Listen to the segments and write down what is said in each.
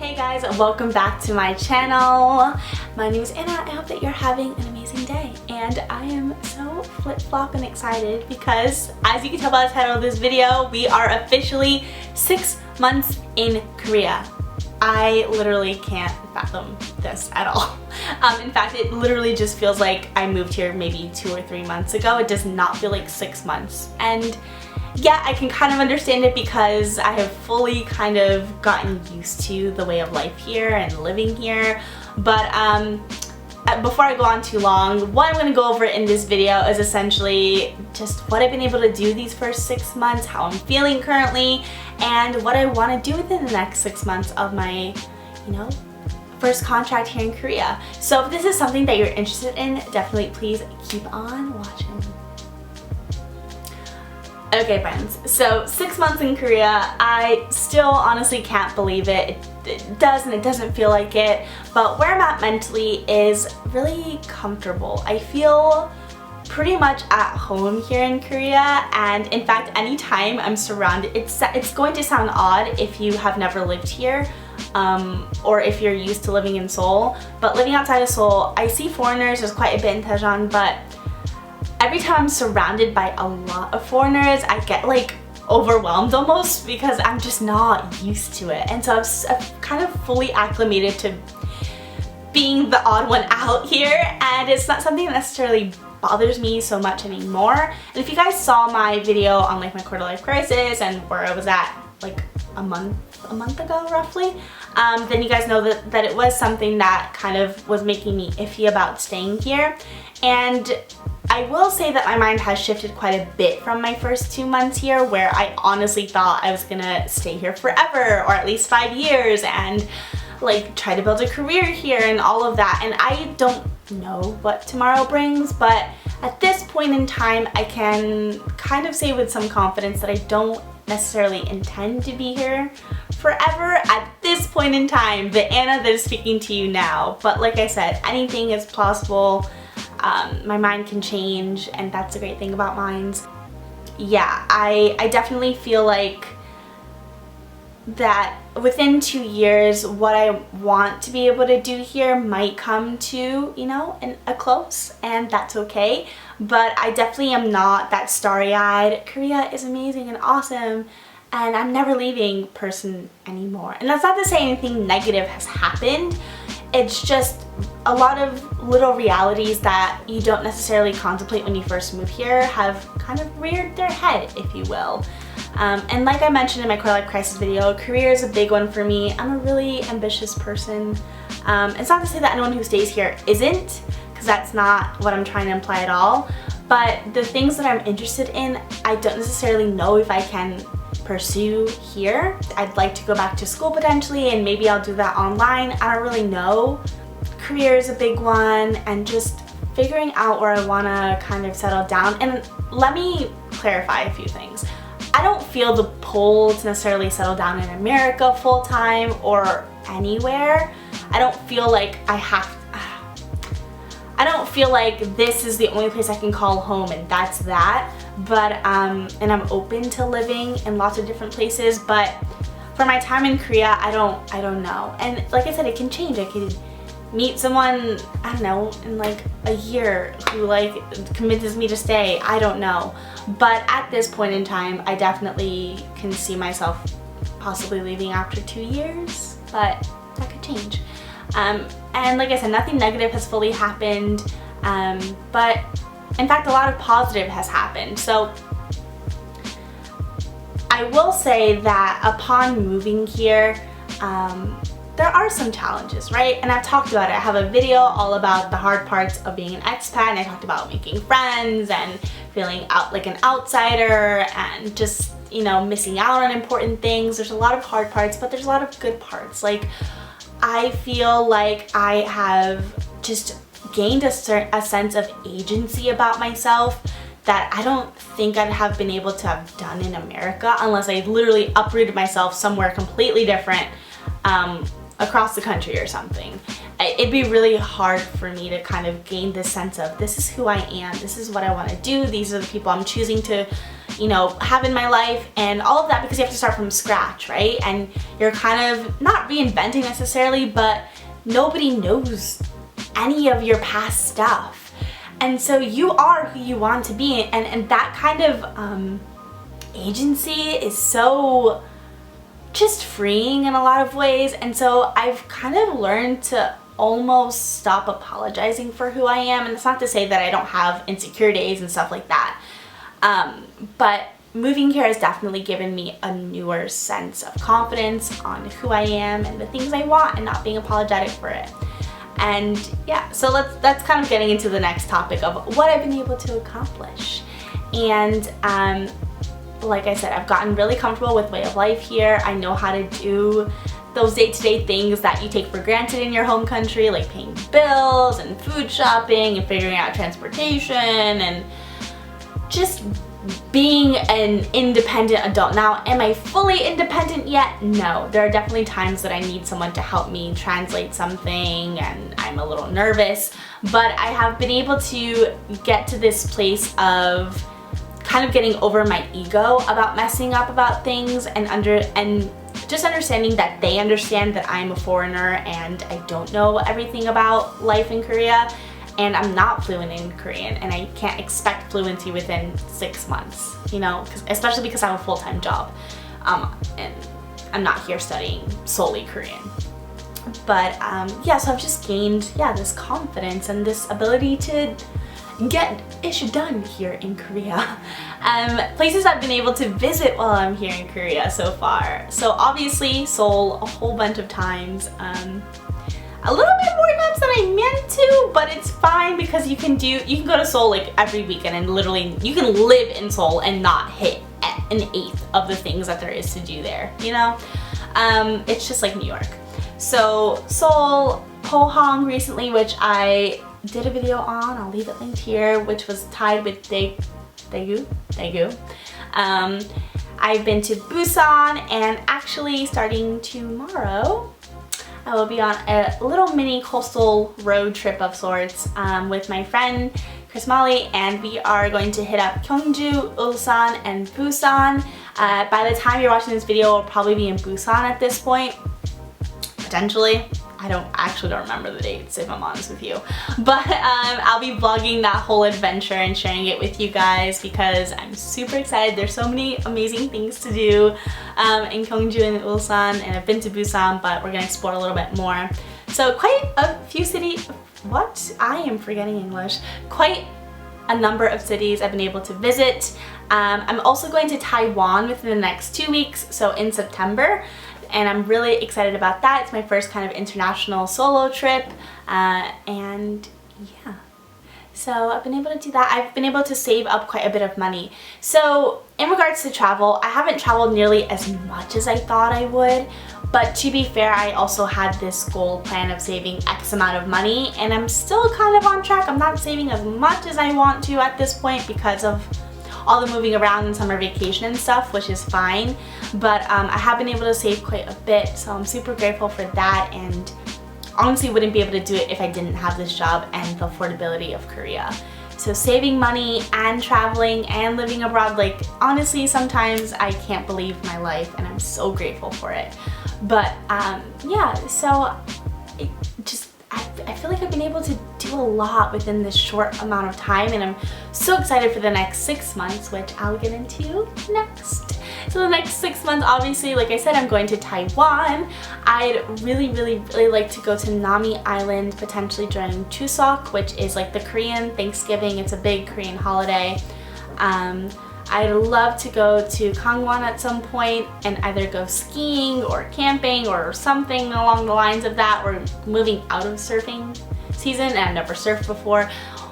Hey guys, welcome back to my channel. My name is Anna. I hope that you're having an amazing day. And I am so flip-flop and excited because, as you can tell by the title of this video, we are officially 6 months in Korea. I literally can't fathom this at all. In fact, it literally just feels like I moved here maybe 2 or 3 months ago. It does not feel like 6 months. And yeah, I can kind of understand it because I have fully kind of gotten used to the way of life here and living here. But before I go on too long, what I'm going to go over in this video is essentially just what I've been able to do these first 6 months, how I'm feeling currently, and what I want to do within the next 6 months of my, first contract here in Korea. So if this is something that you're interested in, definitely please keep on watching. Okay friends, so 6 months in Korea, I still honestly can't believe it. It does and it doesn't feel like it, but where I'm at mentally is really comfortable. I feel pretty much at home here in Korea, and in fact anytime I'm surrounded, it's going to sound odd if you have never lived here or if you're used to living in Seoul, but living outside of Seoul, I see foreigners, there's quite a bit in Daejeon, but every time I'm surrounded by a lot of foreigners, I get like overwhelmed almost because I'm just not used to it. And so I've kind of fully acclimated to being the odd one out here, and it's not something that necessarily bothers me so much anymore. And if you guys saw my video on like my quarter life crisis and where I was at like a month ago roughly, then you guys know that it was something that kind of was making me iffy about staying here. And I will say that my mind has shifted quite a bit from my first 2 months here, where I honestly thought I was gonna stay here forever or at least 5 years and like try to build a career here and all of that. And I don't know what tomorrow brings, but at this point in time I can kind of say with some confidence that I don't necessarily intend to be here forever at this point in time, the Anna that is speaking to you now. But like I said, anything is possible. My mind can change, and that's the great thing about minds. Yeah, I definitely feel like that within 2 years what I want to be able to do here might come to, a close, and that's okay. But I definitely am not that starry-eyed, Korea is amazing and awesome and I'm never leaving person anymore. And that's not to say anything negative has happened. It's just a lot of little realities that you don't necessarily contemplate when you first move here have kind of reared their head, if you will. And like I mentioned in my quarter life crisis video, career is a big one for me. I'm a really ambitious person. It's not to say that anyone who stays here isn't, because that's not what I'm trying to imply at all. But the things that I'm interested in, I don't necessarily know if I can pursue here. I'd like to go back to school potentially, and maybe I'll do that online. I don't really know. Career is a big one, and just figuring out where I want to kind of settle down. And let me clarify a few things. I don't feel the pull to necessarily settle down in America full time or anywhere. I don't feel like I don't feel like this is the only place I can call home and that's that. But and I'm open to living in lots of different places, but for my time in Korea, I don't know. And like I said, it can change. I could meet someone, I don't know, in like a year who like convinces me to stay. I don't know. But at this point in time, I definitely can see myself possibly leaving after 2 years, but that could change. And like I said, nothing negative has fully happened, but in fact a lot of positive has happened. So I will say that upon moving here, there are some challenges, right? And I've talked about it. I have a video all about the hard parts of being an expat, and I talked about making friends and feeling out like an outsider and just, missing out on important things. There's a lot of hard parts, but there's a lot of good parts. Like, I feel like I have just gained a sense of agency about myself that I don't think I'd have been able to have done in America unless I literally uprooted myself somewhere completely different, across the country or something. It'd be really hard for me to kind of gain this sense of this is who I am, this is what I want to do, these are the people I'm choosing to, you know, have in my life, and all of that because you have to start from scratch, right? And you're kind of not reinventing necessarily, but nobody knows any of your past stuff. And so you are who you want to be, and that kind of agency is so just freeing in a lot of ways. And so I've kind of learned to almost stop apologizing for who I am. And it's not to say that I don't have insecure days and stuff like that. But moving here has definitely given me a newer sense of confidence on who I am and the things I want, and not being apologetic for it. And yeah, so that's kind of getting into the next topic of what I've been able to accomplish. And like I said, I've gotten really comfortable with way of life here. I know how to do those day-to-day things that you take for granted in your home country, like paying bills and food shopping and figuring out transportation and just being an independent adult. Now, am I fully independent yet? No. There are definitely times that I need someone to help me translate something and I'm a little nervous, but I have been able to get to this place of kind of getting over my ego about messing up about things, and just understanding that they understand that I'm a foreigner and I don't know everything about life in Korea, and I'm not fluent in Korean, and I can't expect fluency within 6 months, you know, especially because I have a full-time job, and I'm not here studying solely Korean. But yeah, so I've just gained, yeah, this confidence and this ability to get ish done here in Korea. Places I've been able to visit while I'm here in Korea so far. So obviously Seoul a whole bunch of times. A little bit more times than I meant to, but it's fine because you can go to Seoul like every weekend, and literally you can live in Seoul and not hit an eighth of the things that there is to do there, you know? It's just like New York. So Seoul, Pohang recently, which I did a video on, I'll leave it linked here, which was tied with Daegu. I've been to Busan, and actually starting tomorrow I will be on a little mini coastal road trip of sorts with my friend Chris Molly, and we are going to hit up Gyeongju, Ulsan, and Busan. By the time you're watching this video, we'll probably be in Busan at this point, potentially. I actually don't remember the dates, if I'm honest with you. But I'll be vlogging that whole adventure and sharing it with you guys because I'm super excited. There's so many amazing things to do in Gyeongju and Ulsan, and I've been to Busan, but we're gonna explore a little bit more. So quite a few cities, I am forgetting English. Quite a number of cities I've been able to visit. I'm also going to Taiwan within the next 2 weeks, so in September. And I'm really excited about that. It's my first kind of international solo trip, and yeah. So I've been able to do that. I've been able to save up quite a bit of money. So in regards to travel, I haven't traveled nearly as much as I thought I would, but to be fair, I also had this goal plan of saving X amount of money, and I'm still kind of on track. I'm not saving as much as I want to at this point because of all the moving around and summer vacation and stuff, which is fine, but I have been able to save quite a bit, so I'm super grateful for that, and honestly wouldn't be able to do it if I didn't have this job and the affordability of Korea. So saving money and traveling and living abroad, like honestly sometimes I can't believe my life, and I'm so grateful for it. But yeah, so I feel like I've been able to do a lot within this short amount of time, and I'm so excited for the next 6 months, which I'll get into next. So the next 6 months, obviously, like I said, I'm going to Taiwan. I'd really like to go to Nami Island, potentially during Chuseok, which is like the Korean Thanksgiving. It's a big Korean holiday. I'd love to go to Gangwon at some point and either go skiing or camping or something along the lines of that. We're moving out of surfing season, and I've never surfed before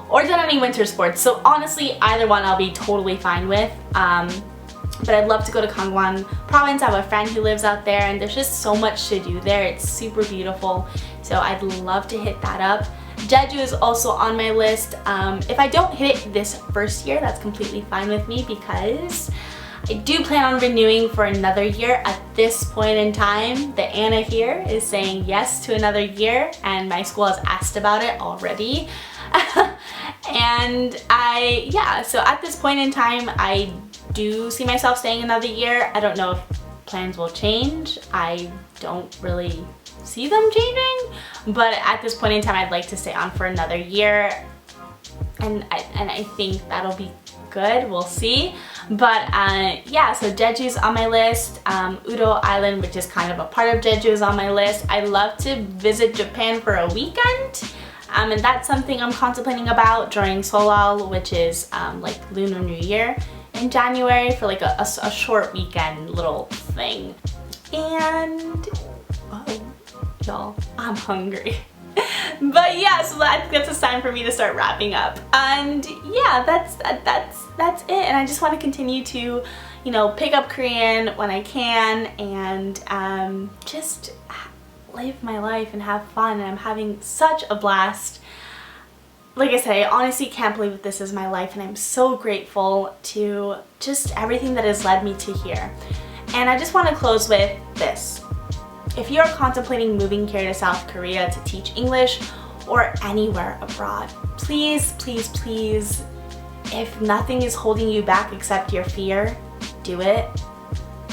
or done any winter sports. So honestly, either one I'll be totally fine with. But I'd love to go to Gangwon province. I have a friend who lives out there, and there's just so much to do there. It's super beautiful. So I'd love to hit that up. Jeju is also on my list. If I don't hit it this first year, that's completely fine with me because I do plan on renewing for another year. At this point in time, the Anna here is saying yes to another year, and my school has asked about it already. And yeah, so at this point in time, I do see myself staying another year. I don't know if plans will change. I don't really see them changing, but at this point in time I'd like to stay on for another year, and I think that'll be good. We'll see. But yeah, so Jeju's on my list. Udo Island, which is kind of a part of Jeju, is on my list. I love to visit Japan for a weekend, and that's something I'm contemplating about during Solal, which is like Lunar New Year in January, for like a short weekend little thing. And oh, y'all, I'm hungry. But yeah, so that's a sign for me to start wrapping up. And yeah, that's it. And I just want to continue to, you know, pick up Korean when I can, and just live my life and have fun. And I'm having such a blast. Like I said, I honestly can't believe that this is my life, and I'm so grateful to just everything that has led me to here. And I just want to close with this. If you are contemplating moving here to South Korea to teach English or anywhere abroad, please, please, please, if nothing is holding you back except your fear, do it.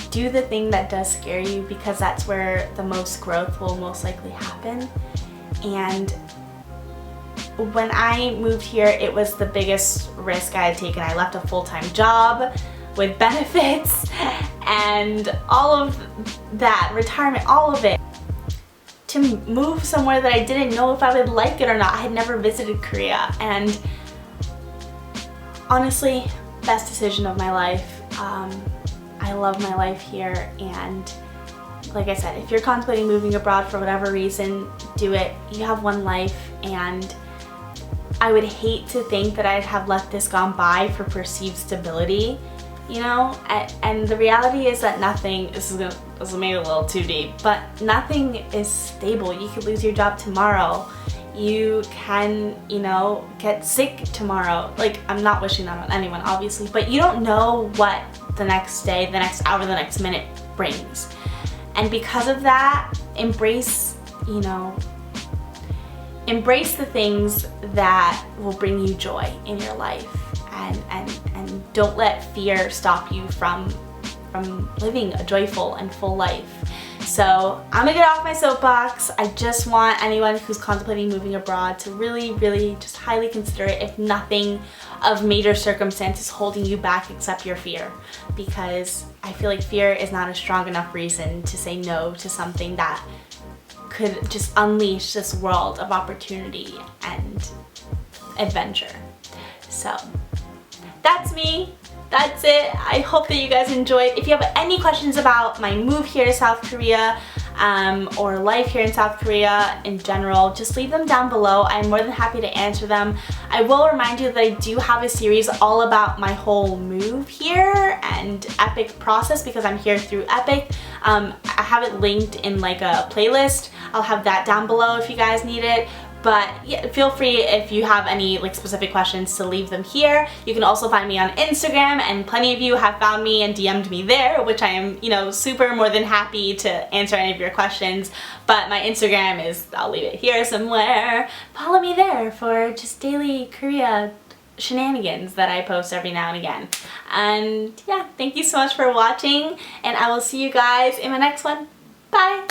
Do the thing that does scare you, because that's where the most growth will most likely happen. And when I moved here, it was the biggest risk I had taken. I left a full-time job with benefits and all of that, retirement, all of it, to move somewhere that I didn't know if I would like it or not. I had never visited Korea, and honestly, best decision of my life. I love my life here, and like I said, if you're contemplating moving abroad for whatever reason, do it. You have one life, and I would hate to think that I'd have let this gone by for perceived stability. You know, and the reality is that nothing, this is maybe a little too deep, but nothing is stable. You could lose your job tomorrow. You can, you know, get sick tomorrow. Like, I'm not wishing that on anyone, obviously, but you don't know what the next day, the next hour, the next minute brings. And because of that, embrace, you know, embrace the things that will bring you joy in your life. And don't let fear stop you from living a joyful and full life. So I'm gonna get off my soapbox. I just want anyone who's contemplating moving abroad to really, really just highly consider it, if nothing of major circumstances holding you back except your fear. Because I feel like fear is not a strong enough reason to say no to something that could just unleash this world of opportunity and adventure. So that's me. That's it. I hope that you guys enjoyed. If you have any questions about my move here to South Korea, or life here in South Korea in general, just leave them down below. I'm more than happy to answer them. I will remind you that I do have a series all about my whole move here and Epic process, because I'm here through Epic. I have it linked in like a playlist. I'll have that down below if you guys need it. But yeah, feel free, if you have any like specific questions, to leave them here. You can also find me on Instagram, and plenty of you have found me and DM'd me there, which I am, you know, super more than happy to answer any of your questions. But my Instagram is, I'll leave it here somewhere. Follow me there for just daily Korea shenanigans that I post every now and again. And yeah, thank you so much for watching, and I will see you guys in my next one. Bye!